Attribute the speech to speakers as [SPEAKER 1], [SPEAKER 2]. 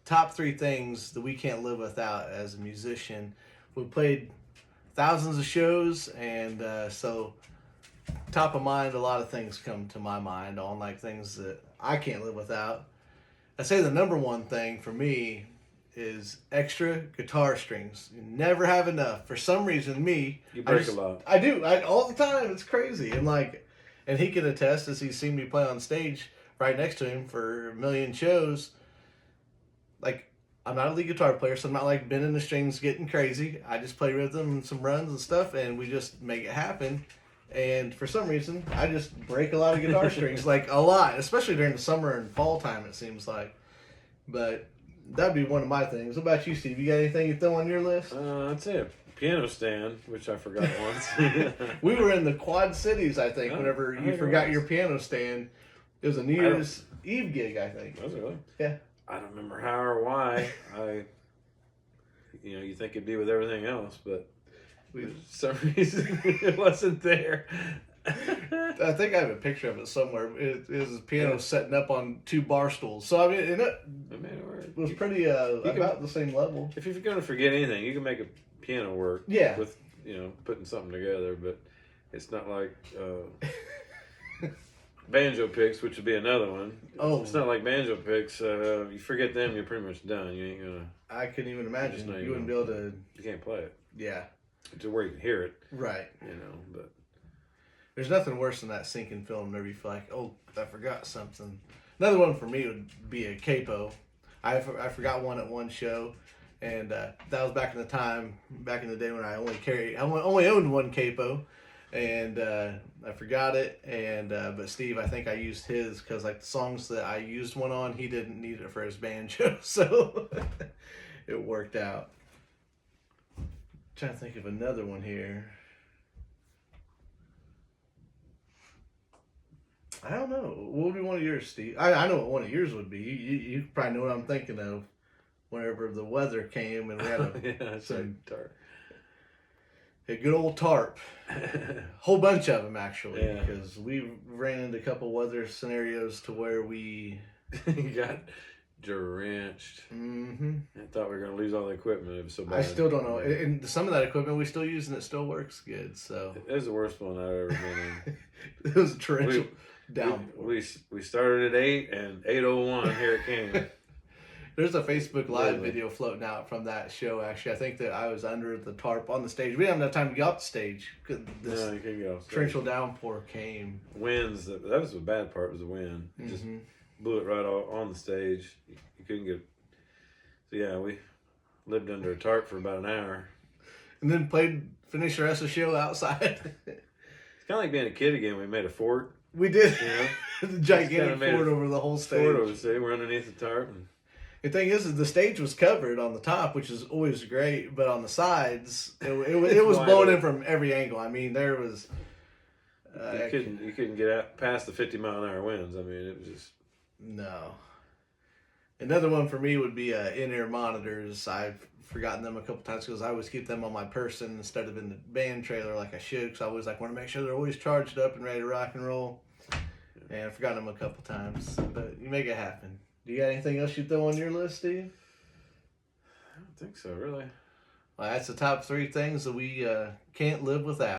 [SPEAKER 1] top three things that we can't live without as a musician. We played thousands of shows, and so top of mind, a lot of things come to my mind on like things that I can't live without. I say the number one thing for me is extra guitar strings. You never have enough. For some reason,
[SPEAKER 2] You break a lot.
[SPEAKER 1] I do. All the time. It's crazy. And he can attest as he's seen me play on stage right next to him for a million shows. Like, I'm not a lead guitar player, so I'm not like bending the strings, getting crazy. I just play rhythm and some runs and stuff, and we just make it happen. And for some reason, I just break a lot of guitar strings, like a lot, especially during the summer and fall time, it seems like. But that'd be one of my things. What about you, Steve? You got anything you throw on your list?
[SPEAKER 2] I'd say a piano stand, which I forgot once.
[SPEAKER 1] We were in the Quad Cities, I think,
[SPEAKER 2] Oh,
[SPEAKER 1] whenever
[SPEAKER 2] I
[SPEAKER 1] you
[SPEAKER 2] think it
[SPEAKER 1] was.
[SPEAKER 2] was.
[SPEAKER 1] Your piano stand. It was a New Year's Eve gig, I think.
[SPEAKER 2] Was it really?
[SPEAKER 1] Yeah.
[SPEAKER 2] I don't remember how or why. You think it'd be with everything else, but for some reason it wasn't there.
[SPEAKER 1] I think I have a picture of it somewhere. It was a piano setting up on two bar stools. So, I mean, it
[SPEAKER 2] I made it work.
[SPEAKER 1] was pretty about the same level.
[SPEAKER 2] If you're going to forget anything, you can make a piano work.
[SPEAKER 1] Yeah.
[SPEAKER 2] With putting something together, but it's not like banjo picks, which would be another one.
[SPEAKER 1] Oh.
[SPEAKER 2] It's not like banjo picks. You forget them, you're pretty much done. You ain't gonna.
[SPEAKER 1] I couldn't even imagine.
[SPEAKER 2] know
[SPEAKER 1] You wouldn't be able to.
[SPEAKER 2] You can't play it
[SPEAKER 1] Yeah.
[SPEAKER 2] to where you can hear it.
[SPEAKER 1] Right.
[SPEAKER 2] But
[SPEAKER 1] There's nothing worse than that sinking film whenever you feel like, oh, I forgot something. Another one for me would be a capo. I forgot one at one show, and that was back in the day when I only owned one capo, and I forgot it. And but Steve, I think I used his because like the songs that I used one on, he didn't need it for his banjo, so it worked out. Trying to think of another one here. I don't know. What would be one of yours, Steve? I know what one of yours would be. You probably know what I'm thinking of. Whenever the weather came and we had a good old tarp. Whole bunch of them, actually.
[SPEAKER 2] Yeah.
[SPEAKER 1] Because we ran into a couple weather scenarios to where we
[SPEAKER 2] got drenched.
[SPEAKER 1] Mm-hmm.
[SPEAKER 2] I thought we were going to lose all the equipment. It was so bad.
[SPEAKER 1] I still don't know. And some of that equipment we still use and it still works good. So
[SPEAKER 2] it was the worst one I've ever been in.
[SPEAKER 1] It was a torrential downpour.
[SPEAKER 2] We started at 8 and 8:01 here it came.
[SPEAKER 1] There's a Facebook Live video floating out from that show, actually. I think that I was under the tarp on the stage. We didn't have enough time to get off the stage.
[SPEAKER 2] No, you couldn't go.
[SPEAKER 1] Torrential downpour came.
[SPEAKER 2] Winds, that was the bad part, was the wind. It just blew it right on the stage. You couldn't get. So, yeah, we lived under a tarp for about an hour.
[SPEAKER 1] And then finished the rest of the show outside.
[SPEAKER 2] It's kind of like being a kid again. We made a fort.
[SPEAKER 1] We did.
[SPEAKER 2] The
[SPEAKER 1] gigantic fort over the whole stage.
[SPEAKER 2] Fort over the stage. We're underneath the tarp. And
[SPEAKER 1] the thing is the stage was covered on the top, which is always great, but on the sides, it was blown in from every angle. I mean, there was.
[SPEAKER 2] You couldn't get out past the 50-mile-an-hour winds. I mean, it was just.
[SPEAKER 1] No. Another one for me would be in-ear monitors. I've forgotten them a couple times because I always keep them on my person instead of in the band trailer like I should. Because I always want to make sure they're always charged up and ready to rock and roll. And I've forgotten them a couple times, but you make it happen. Do you got anything else you throw on your list, Steve?
[SPEAKER 2] I don't think so, really.
[SPEAKER 1] Well, that's the top three things that we can't live without.